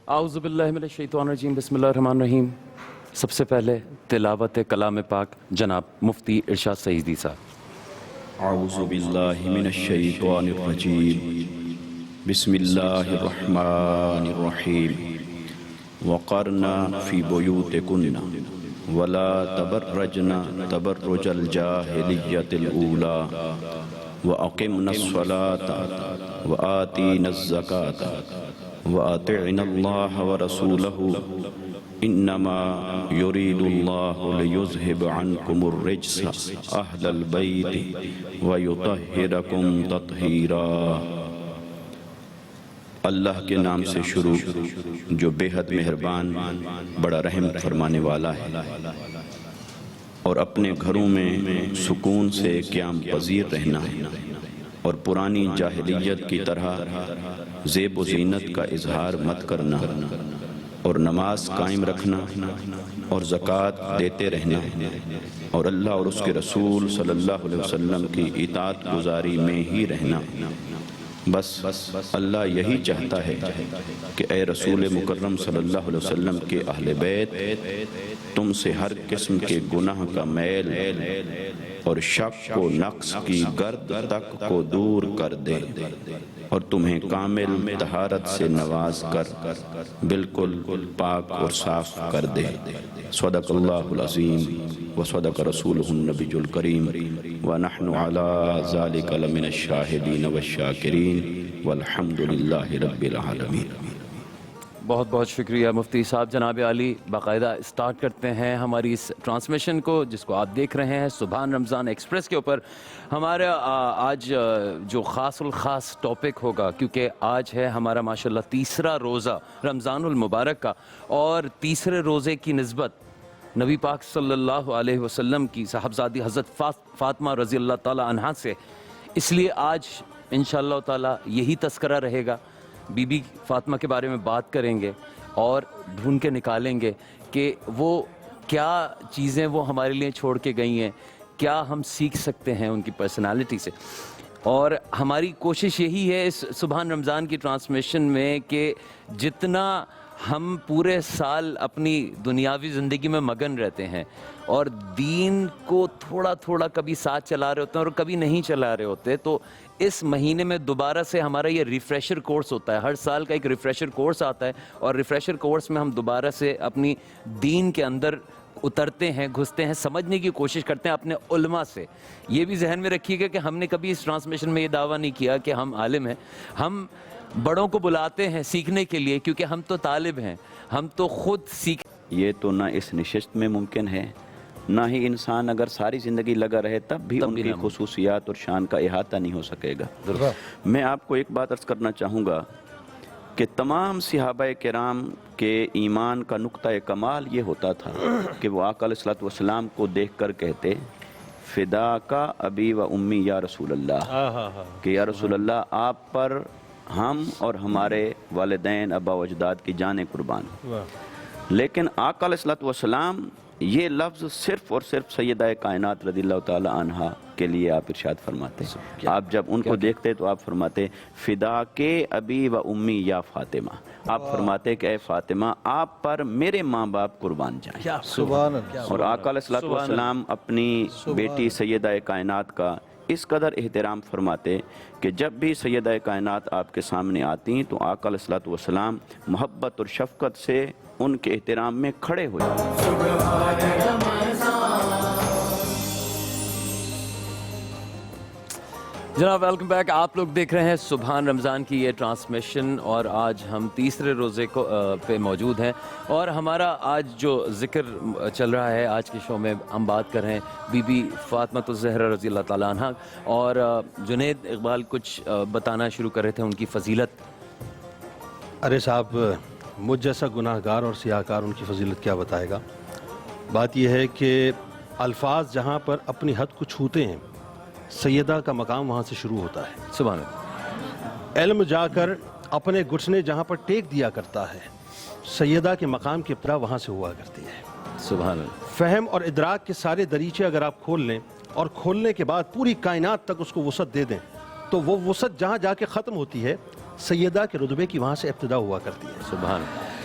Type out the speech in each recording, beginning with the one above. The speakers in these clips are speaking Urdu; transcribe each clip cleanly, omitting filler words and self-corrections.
اعوذ باللہ من الشیطان الرجیم بسم اللہ الرحمن الرحیم۔ سب سے پہلے تلاوت کلام پاک جناب مفتی ارشاد سعیدی صاحب۔ اعوذ باللہ من الشیطان الرجیم بسم اللہ الرحمن الرحیم۔ وقرنا فی بیوتکن ولا تبرجن تبرج الجاہلیۃ الاولی واقمنا الصلاۃ وآتینا الزکاۃ وأطعنا الله ورسوله إنما يريد الله ليذهب عنكم الرجس أهل البيت ويطهركم تطهيرا۔ اللہ کے نام سے شروع جو بے حد مہربان بڑا رحم فرمانے والا ہے، اور اپنے گھروں میں سکون سے قیام پذیر رہنا ہے، اور پرانی جاہلیت کی طرح زیب و زینت کا اظہار مت کرنا، اور نماز قائم رکھنا اور زکوٰۃ دیتے رہنا، اور اللہ اور اس کے رسول صلی اللہ علیہ وسلم کی اطاعت گزاری میں ہی رہنا۔ بس اللہ یہی چاہتا ہے کہ اے رسول مکرم صلی اللہ علیہ وسلم کے اہل بیت تم سے ہر قسم کے گناہ کا میل اور شک و نقص کی گرد تک کو دور کر دے، اور تمہیں کامل طہارت سے نواز کر بالکل پاک اور صاف کر دے۔ صدق اللہ العظیم و صدق رسولہ النبی الکریم ونحن علی ذلک لمن الشاہدین والشاکرین والحمد للہ رب العالمین۔ بہت بہت شکریہ مفتی صاحب۔ جناب عالی، باقاعدہ اسٹارٹ کرتے ہیں ہماری اس ٹرانسمیشن کو جس کو آپ دیکھ رہے ہیں سبحان رمضان ایکسپریس کے اوپر۔ ہمارا آج جو خاص الخاص ٹاپک ہوگا، کیونکہ آج ہے ہمارا ماشاءاللہ تیسرا روزہ رمضان المبارک کا، اور تیسرے روزے کی نسبت نبی پاک صلی اللہ علیہ وسلم کی صاحبزادی حضرت فاطمہ رضی اللہ تعالی عنہا سے، اس لیے آج انشاءاللہ تعالی یہی تذکرہ رہے گا۔ بی بی فاطمہ کے بارے میں بات کریں گے اور ڈھونڈ کے نکالیں گے کہ وہ کیا چیزیں وہ ہمارے لیے چھوڑ کے گئی ہیں، کیا ہم سیکھ سکتے ہیں ان کی پرسنالٹی سے۔ اور ہماری کوشش یہی ہے اس سبحان رمضان کی ٹرانسمیشن میں کہ جتنا ہم پورے سال اپنی دنیاوی زندگی میں مگن رہتے ہیں اور دین کو تھوڑا تھوڑا کبھی ساتھ چلا رہے ہوتے ہیں اور کبھی نہیں چلا رہے ہوتے، تو اس مہینے میں دوبارہ سے ہمارا یہ ریفریشر کورس ہوتا ہے۔ ہر سال کا ایک ریفریشر کورس آتا ہے، اور ریفریشر کورس میں ہم دوبارہ سے اپنی دین کے اندر اترتے ہیں، گھستے ہیں، سمجھنے کی کوشش کرتے ہیں اپنے علماء سے۔ یہ بھی ذہن میں رکھیے گا کہ ہم نے کبھی اس ٹرانسمیشن میں یہ دعویٰ نہیں کیا کہ ہم عالم ہیں۔ ہم بڑوں کو بلاتے ہیں سیکھنے کے لیے، کیونکہ ہم تو طالب ہیں، ہم تو خود سیکھ۔ یہ تو نہ اس نشست میں ممکن ہے، نہ ہی انسان اگر ساری زندگی لگا رہے تب بھی ان کی خصوصیات اور شان کا احاطہ نہیں ہو سکے گا۔ میں آپ کو ایک بات عرض کرنا چاہوں گا کہ تمام صحابہ کرام کے ایمان کا نقطہ کمال یہ ہوتا تھا کہ وہ آقا علیہ السلام کو دیکھ کر کہتے فدا کا ابی و امی یا رسول اللہ، کہ یا رسول اللہ آپ پر ہم اور ہمارے والدین ابا و اجداد کی جانیں قربان۔ لیکن آقا علیہ السلام یہ لفظ صرف اور صرف سیدہ کائنات رضی اللہ تعالی عنہا کے لیے آپ ارشاد فرماتے ہیں۔ آپ جب ان کو دیکھتے تو آپ فرماتے فدا کے ابی و امی یا فاطمہ، آپ فرماتے کہ اے فاطمہ آپ پر میرے ماں باپ قربان جائیں۔ اور آقا علیہ السلام اپنی بیٹی سیدہ کائنات کا اس قدر احترام فرماتے کہ جب بھی سیدہ کائنات آپ کے سامنے آتی تو آقا علیہ السلام محبت اور شفقت سے ان کے احترام میں کھڑے ہوئے۔ جناب ویلکم بیک، آپ لوگ دیکھ رہے ہیں سبحان رمضان کی یہ ٹرانسمیشن، اور آج ہم تیسرے روزے کو پہ موجود ہیں، اور ہمارا آج جو ذکر چل رہا ہے آج کے شو میں ہم بات کر رہے ہیں بی بی فاطمہ الزہرا رضی اللہ تعالیٰ عنہ، اور جنید اقبال کچھ بتانا شروع کر رہے تھے ان کی فضیلت۔ ارے صاحب، مجھ جیسا گناہ گار اور سیاہ کار ان کی فضیلت کیا بتائے گا؟ بات یہ ہے کہ الفاظ جہاں پر اپنی حد کو چھوتے ہیں، سیدہ کا مقام وہاں سے شروع ہوتا ہے۔ سبحان اللہ۔ علم جا کر اپنے گھٹنے جہاں پر ٹیک دیا کرتا ہے، سیدہ کے مقام کی ابتدا وہاں سے ہوا کرتی ہے۔ سبحان اللہ۔ فہم اور ادراک کے سارے دریچے اگر آپ کھول لیں اور کھولنے کے بعد پوری کائنات تک اس کو وسعت دے دیں، تو وہ وسعت جہاں جا کے ختم ہوتی ہے، سیدہ کے رتبے کی وہاں سے ابتدا ہوا کرتی ہے۔ سبحان اللہ۔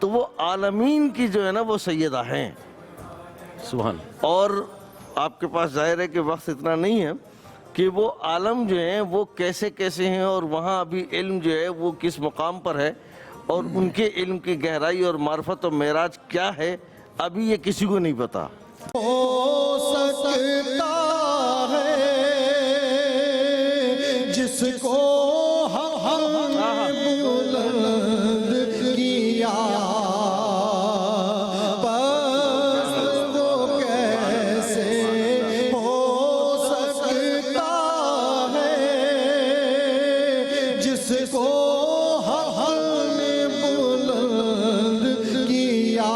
تو وہ عالمین کی جو ہے نا وہ سیدہ ہیں. سبحان. اور آپ کے پاس ظاہر ہے کہ وقت اتنا نہیں ہے کہ وہ عالم جو ہیں وہ کیسے کیسے ہیں اور وہاں ابھی علم جو ہے وہ کس مقام پر ہے اور ان کے علم کی گہرائی اور معرفت و معراج کیا ہے ابھی یہ کسی کو نہیں پتا. ہو سکتا ہے جس کو ہم نے بلند کیا بس وہ کیسے ہو سکتا ہے جس کو ہم نے بلند کیا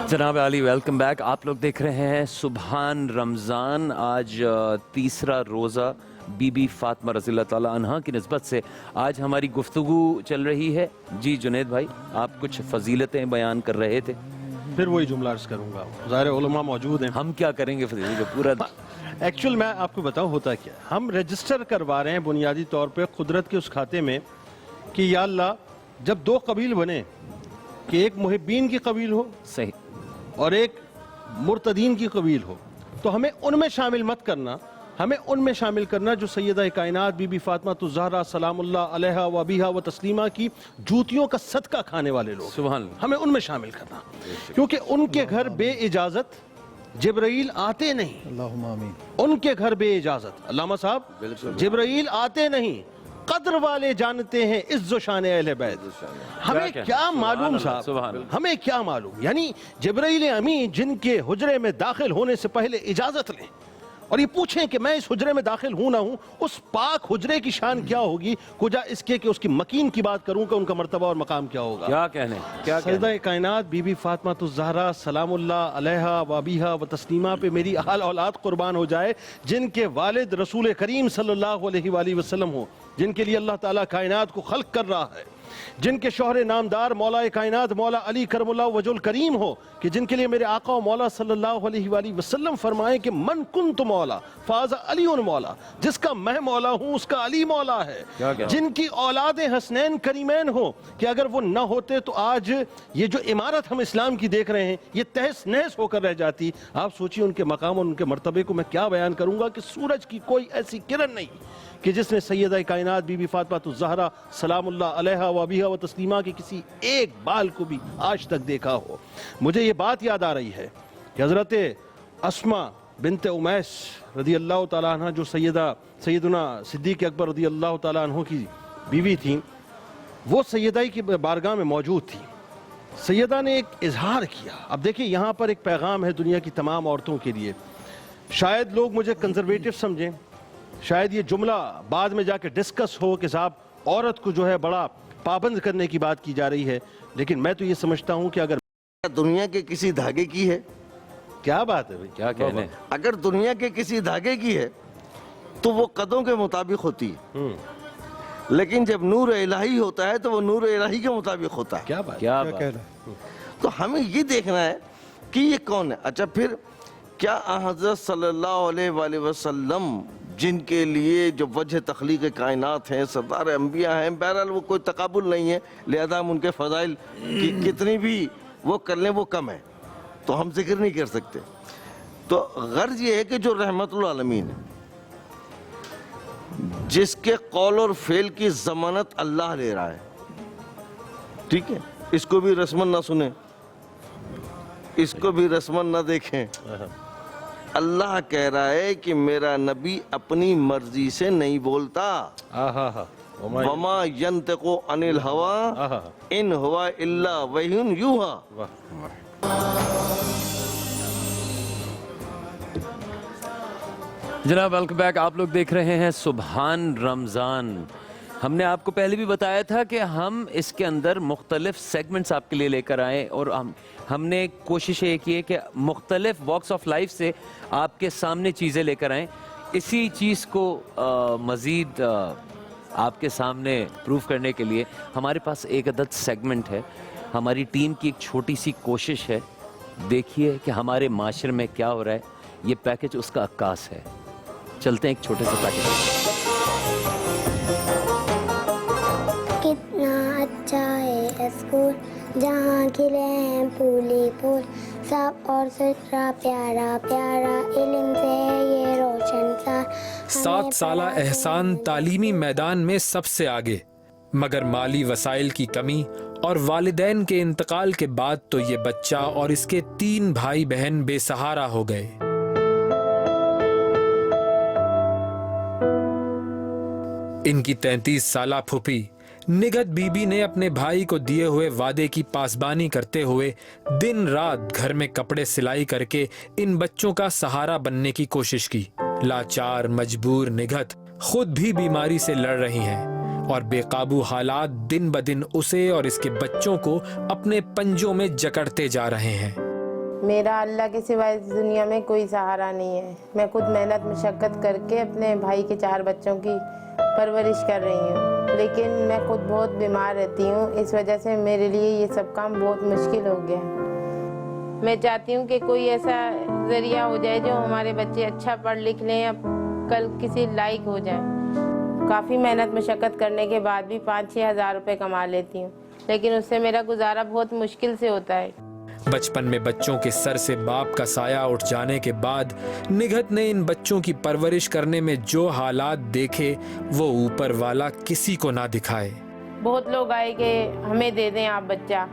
جناب علی ویلکم بیک. آپ لوگ دیکھ رہے ہیں سبحان رمضان. آج تیسرا روزہ بی بی فاطمہ رضی اللہ تعالیٰ عنہا کی نسبت سے آج ہماری گفتگو چل رہی ہے. جی جنید بھائی آپ کچھ فضیلتیں بیان کر رہے تھے. پھر وہی جملہ عرض کروں گا. ظاہر علماء موجود ہیں. ہم کیا کریں گے فضیلت کا پورا. ایکچول میں آپ کو بتاؤں ہوتا کیا ہے. ہم رجسٹر کروا رہے ہیں بنیادی طور پہ قدرت کے اس کھاتے میں کہ یا اللہ جب دو قبیل بنے کہ ایک محبین کی قبیل ہو صحیح اور ایک مرتدین کی قبیل ہو تو ہمیں ان میں شامل مت کرنا. ہمیں ان میں شامل کرنا جو سیدہ کائنات بی بی فاطمہ الزہرا سلام اللہ علیہا و ابیہا و تسلیمہ کی جوتیوں کا صدقہ کھانے والے لوگ. سبحان اللہ. ہمیں ان میں شامل کرنا کیونکہ ان کے گھر بے اجازت جبرائیل آتے نہیں. اللہم آمین. ان کے گھر بے اجازت علامہ صاحب جبرائیل آتے نہیں. قدر والے جانتے ہیں عز و شان اہل بیت. ہمیں کیا معلوم صاحب, ہمیں کیا معلوم. یعنی جبرائیل امین جن کے حجرے میں داخل ہونے سے پہلے اجازت لیں اور یہ پوچھیں کہ میں اس حجرے میں داخل ہوں نہ ہوں, اس پاک حجرے کی شان کیا ہوگی کجا اس کے کہ اس کی مکین کی بات کروں کہ ان کا مرتبہ اور مقام کیا ہوگا. کیا کہنے سیدہ کائنات بی بی فاطمہ الزہرا سلام اللہ علیہا و ابیہا و تسلیمہ پہ میری اہل اولاد قربان ہو جائے جن کے والد رسول کریم صلی اللہ علیہ وآلہ وسلم ہو, جن کے لیے اللہ تعالیٰ کائنات کو خلق کر رہا ہے, جن کے شوہر نامدار مولا کائنات مولا علی کرم اللہ وجہ الکریم ہو, کہ جن کے لیے میرے آقا و مولا صلی اللہ علیہ وآلہ وسلم فرمائیں کہ من کنت مولا فاز علی مولا, جس کا میں مولا ہوں اس کا علی مولا ہے. جن کی اولاد حسنین کریمین ہو کہ اگر وہ نہ ہوتے تو آج یہ جو عمارت ہم اسلام کی دیکھ رہے ہیں یہ تہس نہس ہو کر رہ جاتی. آپ سوچیے ان کے مقام اور ان کے مرتبے کو میں کیا بیان کروں گا کہ سورج کی کوئی ایسی کرن نہیں کہ جس نے سیدہ کائنات بی بی فاطمہ الزہرا سلام اللہ علیہا و ابیہا و تسلیمہ کے کسی ایک بال کو بھی آج تک دیکھا ہو. مجھے یہ بات یاد آ رہی ہے کہ حضرت اسما بنت امیس رضی اللہ تعالیٰ عنہ جو سیدنا صدیق اکبر رضی اللہ تعالیٰ عنہ کی بیوی تھیں, وہ سیدہ کی بارگاہ میں موجود تھی. سیدہ نے ایک اظہار کیا. اب دیکھیں یہاں پر ایک پیغام ہے دنیا کی تمام عورتوں کے لیے. شاید لوگ مجھے کنزرویٹو سمجھیں, شاید یہ جملہ بعد میں جا کے ڈسکس ہو کہ صاحب عورت کو جو ہے بڑا پابند کرنے کی بات کی جا رہی ہے, لیکن میں تو یہ سمجھتا ہوں کہ اگر دنیا کے کسی دھاگے کی ہے, کیا بات ہے بھائی, کیا کہنے. اگر دنیا کے کسی دھاگے کی ہے تو وہ قدوں کے مطابق ہوتی ہے, لیکن جب نور الہی ہوتا ہے تو وہ نور الہی کے مطابق ہوتا ہے. کیا بات کیا تو ہمیں یہ دیکھنا ہے کہ یہ کون ہے. اچھا پھر کیا حضرت صلی اللہ علیہ وآلہ وسلم جن کے لیے جو وجہ تخلیق کائنات ہیں, سردار انبیاء ہیں, بہرحال وہ کوئی تقابل نہیں ہے, لہذا ہم ان کے فضائل کی کتنی بھی وہ کر لیں وہ کم ہے تو ہم ذکر نہیں کر سکتے. تو غرض یہ ہے کہ جو رحمت العالمین ہے, جس کے قول اور فعل کی ضمانت اللہ لے رہا ہے, ٹھیک ہے, اس کو بھی رسمن نہ سنیں, اس کو بھی رسمن نہ دیکھیں. اللہ کہہ رہا ہے کہ میرا نبی اپنی مرضی سے نہیں بولتا. وما ينطق عن الهوى ان هو الا وحی یوحی. جناب ویلکم بیک. آپ لوگ دیکھ رہے ہیں سبحان رمضان. ہم نے آپ کو پہلے بھی بتایا تھا کہ ہم اس کے اندر مختلف سیگمنٹس آپ کے لیے لے کر آئیں, اور ہم نے کوشش یہ کی ہے کہ مختلف واکس آف لائف سے آپ کے سامنے چیزیں لے کر آئیں. اسی چیز کو مزید آپ کے سامنے پروف کرنے کے لیے ہمارے پاس ایک عدد سیگمنٹ ہے. ہماری ٹیم کی ایک چھوٹی سی کوشش ہے. دیکھیے کہ ہمارے معاشرے میں کیا ہو رہا ہے. یہ پیکج اس کا عکاس ہے. چلتے ہیں ایک چھوٹے سے پیکج. کتنا اچھا ہے اسکول جہاں کھلے ہیں پھولی پھول صاف اور ستھرا پیارا پیارا علم سے یہ روشن سا. 7 سالہ احسان تعلیمی میدان میں سب سے آگے، مگر مالی وسائل کی کمی اور والدین کے انتقال کے بعد تو یہ بچہ اور اس کے 3 بھائی بہن بے سہارا ہو گئے. ان کی 33 سالہ پھوپھی نگہت بی بی نے اپنے بھائی کو دیے ہوئے وعدے کی پاسبانی کرتے ہوئے دن رات گھر میں کپڑے سلائی کر کے ان بچوں کا سہارا بننے کی کوشش کی. لاچار مجبور نگہت خود بھی بیماری سے لڑ رہی ہیں اور بے قابو حالات دن بدن اسے اور اس کے بچوں کو اپنے پنجوں میں جکڑتے جا رہے ہیں. میرا اللہ کے سوائے اس دنیا میں کوئی سہارا نہیں ہے. میں خود محنت مشقت کر کے اپنے بھائی کے 4 بچوں کی پرورش کر رہی ہوں، لیکن میں خود بہت بیمار رہتی ہوں. اس وجہ سے میرے لیے یہ سب کام بہت مشکل ہو گیا. میں چاہتی ہوں کہ کوئی ایسا ذریعہ ہو جائے جو ہمارے بچے اچھا پڑھ لکھ لیں، اب کل کسی لائق ہو جائیں. کافی محنت مشقت کرنے کے بعد بھی 5-6 ہزار روپے کما لیتی ہوں، لیکن اس سے میرا گزارا بہت مشکل سے ہوتا ہے. بچپن میں بچوں کے سر سے باپ کا سایہ اٹھ جانے کے بعد نگہت نے ان بچوں کی پرورش کرنے میں جو حالات دیکھے وہ اوپر والا کسی کو نہ دکھائے. بہت لوگ آئے کہ ہمیں دے دیں آپ بچہ،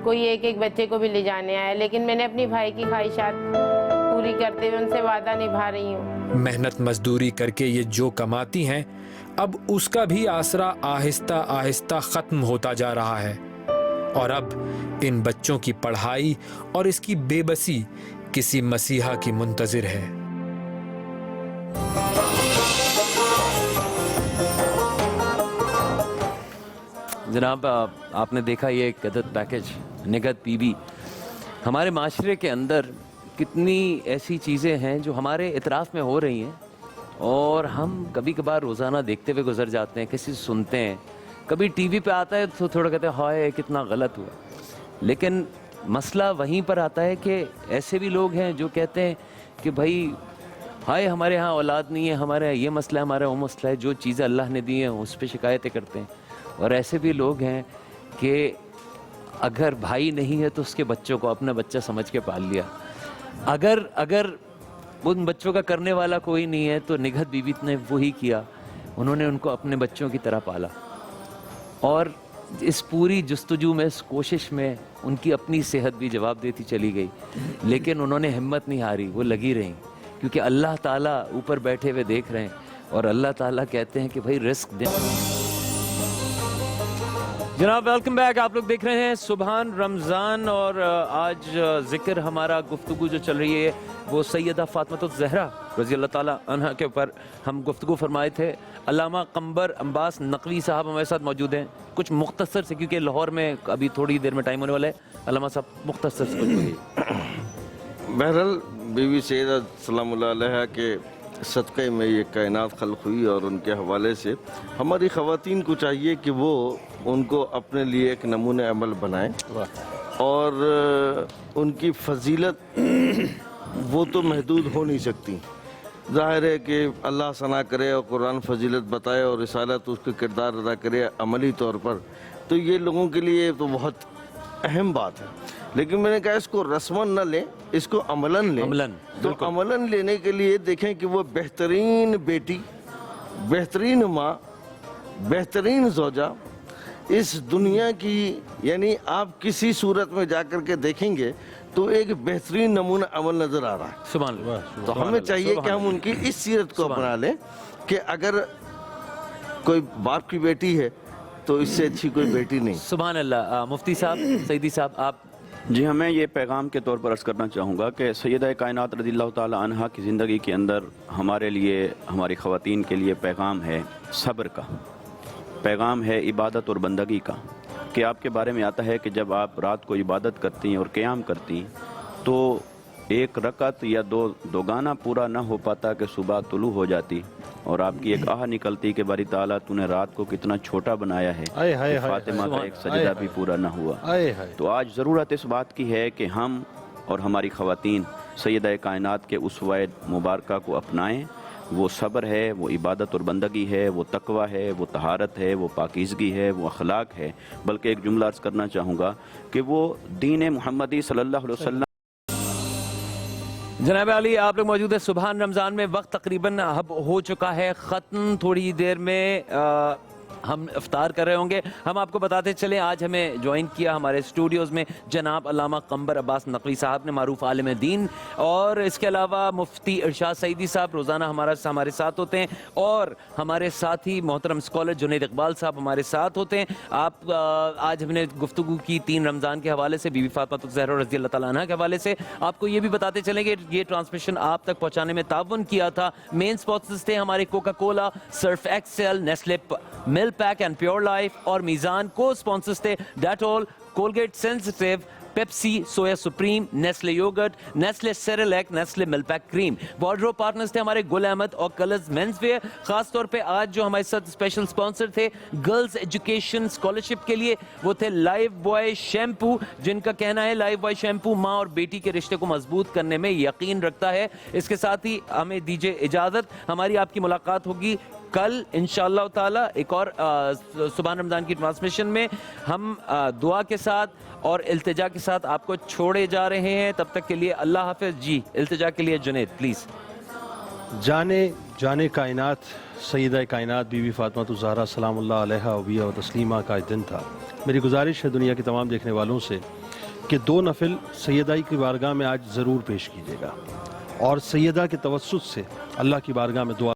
کوئی ایک بچے کو بھی لے جانے آیا، لیکن میں نے اپنی بھائی کی خواہشات پوری کرتے ہوئے ان سے وعدہ نبھا رہی ہوں. محنت مزدوری کر کے یہ جو کماتی ہیں اب اس کا بھی آسرا آہستہ آہستہ ختم ہوتا جا رہا ہے، اور اب ان بچوں کی پڑھائی اور اس کی بے بسی کسی مسیحا کی منتظر ہے. جناب آپ نے دیکھا یہ ایک عدد پیکج نگہت بی بی. ہمارے معاشرے کے اندر کتنی ایسی چیزیں ہیں جو ہمارے اطراف میں ہو رہی ہیں اور ہم کبھی کبھار روزانہ دیکھتے ہوئے گزر جاتے ہیں، کسی سے سنتے ہیں، کبھی ٹی وی پہ آتا ہے تو تھوڑا کہتے ہیں ہائے کتنا غلط ہوا. لیکن مسئلہ وہیں پر آتا ہے کہ ایسے بھی لوگ ہیں جو کہتے ہیں کہ بھائی ہائے ہمارے ہاں اولاد نہیں ہے، ہمارے یہاں یہ مسئلہ ہے، ہمارا وہ مسئلہ ہے. جو چیزیں اللہ نے دی ہیں اس پہ شکایتیں کرتے ہیں. اور ایسے بھی لوگ ہیں کہ اگر بھائی نہیں ہے تو اس کے بچوں کو اپنا بچہ سمجھ کے پال لیا. اگر ان بچوں کا کرنے والا کوئی نہیں ہے تو نگہت بی بی نے وہی کیا، انہوں نے ان کو اپنے بچوں کی طرح پالا. اور اس پوری جستجو میں، اس کوشش میں ان کی اپنی صحت بھی جواب دیتی چلی گئی، لیکن انہوں نے ہمت نہیں ہاری، وہ لگی رہیں، کیونکہ اللہ تعالیٰ اوپر بیٹھے ہوئے دیکھ رہے ہیں اور اللہ تعالیٰ کہتے ہیں کہ بھائی رزق دیں. جناب ویلکم بیک. آپ لوگ دیکھ رہے ہیں سبحان رمضان، اور آج ذکر ہمارا گفتگو جو چل رہی ہے وہ سیدہ فاطمہ الزہرا رضی اللہ تعالیٰ عنہ کے اوپر ہم گفتگو فرمائے تھے. علامہ قمبر عباس نقوی صاحب ہمارے ساتھ موجود ہیں. کچھ مختصر سے، کیونکہ لاہور میں ابھی تھوڑی دیر میں ٹائم ہونے والا ہے، علامہ صاحب مختصر سے کچھ بولیے. بہرحال بی بی سیدہ سلام اللہ علیہ کے صدقے میں یہ کائنات خلق ہوئی، اور ان کے حوالے سے ہماری خواتین کو چاہیے کہ وہ ان کو اپنے لیے ایک نمونہ عمل بنائیں، اور ان کی فضیلت وہ تو محدود ہو نہیں سکتی. ظاہر ہے کہ اللہ ثنا کرے اور قرآن فضیلت بتائے اور رسالت اس کا کردار ادا کرے عملی طور پر، تو یہ لوگوں کے لیے تو بہت اہم بات ہے. لیکن میں نے کہا اس کو رسماً نہ لیں، اس کو عملاً لیں. تو عملاً لینے کے لیے دیکھیں کہ وہ بہترین بیٹی، بہترین ماں، بہترین زوجہ اس دنیا کی، یعنی آپ کسی صورت میں جا کر کے دیکھیں گے تو ایک بہترین نمونہ عمل نظر آ رہا ہے. سبحان اللہ. تو ہمیں چاہیے کہ ہم ان کی اس سیرت کو اپنا لیں کہ اگر کوئی باپ کی بیٹی ہے تو اس سے اچھی کوئی بیٹی نہیں. سبحان اللہ. مفتی صاحب، سیدی صاحب، آپ. جی ہاں، میں یہ پیغام کے طور پر عرض کرنا چاہوں گا کہ سیدہ کائنات رضی اللہ تعالی عنہا کی زندگی کے اندر ہمارے لیے، ہماری خواتین کے لیے پیغام ہے صبر کا، پیغام ہے عبادت اور بندگی کا. کہ آپ کے بارے میں آتا ہے کہ جب آپ رات کو عبادت کرتی ہیں اور قیام کرتی ہیں تو ایک رکعت یا دو گانا پورا نہ ہو پاتا کہ صبح طلوع ہو جاتی اور آپ کی ایک آہ نکلتی کہ باری تعالیٰ تو نے رات کو کتنا چھوٹا بنایا ہے آئے ہائے کہ ہائے فاطمہ کا ایک سجدہ بھی پورا نہ ہوا۔ آئے ہائے تو آج ضرورت اس بات کی ہے کہ ہم اور ہماری خواتین سیدہ کائنات کے اسوہ مبارکہ کو اپنائیں۔ وہ صبر ہے، وہ عبادت اور بندگی ہے، وہ تقوی ہے، وہ طہارت ہے، وہ پاکیزگی ہے، وہ اخلاق ہے، بلکہ ایک جملہ عرض کرنا چاہوں گا کہ وہ دین محمدی صلی اللہ علیہ وسلم۔ جناب علی آپ لوگ موجود ہیں سبحان رمضان میں، وقت تقریباً اب ہو چکا ہے ختم، تھوڑی دیر میں ہم افطار کر رہے ہوں گے۔ ہم آپ کو بتاتے چلیں آج ہمیں جوائن کیا ہمارے اسٹوڈیوز میں جناب علامہ قمبر عباس نقوی صاحب نے، معروف عالم دین، اور اس کے علاوہ مفتی ارشاد سعیدی صاحب روزانہ ہمارے ساتھ ہوتے ہیں، اور ہمارے ساتھی محترم اسکالر جنید اقبال صاحب ہمارے ساتھ ہوتے ہیں۔ آپ آج ہم نے گفتگو کی 3 رمضان کے حوالے سے، بی بی فاطمہ الزہرا رضی اللہ تعالیٰ عنہ کے حوالے سے۔ آپ کو یہ بھی بتاتے چلیں کہ یہ ٹرانسمیشن آپ تک پہنچانے میں تعاون کیا تھا، مین اسپانسرز تھے ہمارے Coca Cola, Surf Excel, Nestle Milk Pak and Pure Life, اور میزان کو اسپانسرز تھے Dettol, Colgate Sensitive, Pepsi, Soya Supreme, Nestle Yogurt, Nestle Cerelac, Nestle Milk Pak cream. Wardrobe partners تھے ہمارے گل احمد اور کلرز مینز ویئر۔ خاص طور پہ آج جو ہمارے ساتھ اسپیشل اسپانسر تھے گرلز ایجوکیشن اسکالرشپ کے لیے، وہ تھے لائف بوائے شیمپو، جن کا کہنا ہے لائف بوائے شیمپو ماں اور بیٹی کے رشتے کو مضبوط کرنے میں یقین رکھتا ہے۔ اس کے ساتھ ہی ہمیں دیجیے اجازت، ہماری آپ کی ملاقات ہوگی کل انشاءاللہ تعالی ایک اور سبحان رمضان کی ٹرانسمیشن میں۔ ہم دعا کے ساتھ اور التجا کے ساتھ آپ کو چھوڑے جا رہے ہیں، تب تک کے لیے اللہ حافظ۔ جی التجا کے لیے جنید پلیز۔ جانے کائنات سیدہ کائنات بی بی فاطمہ الزہرا سلام اللہ علیہا و تسلیمہ کا دن تھا۔ میری گزارش ہے دنیا کے تمام دیکھنے والوں سے کہ 2 نفل سیدہ کی بارگاہ میں آج ضرور پیش کیجیے گا، اور سیدہ کے توسط سے اللہ کی بارگاہ میں دعا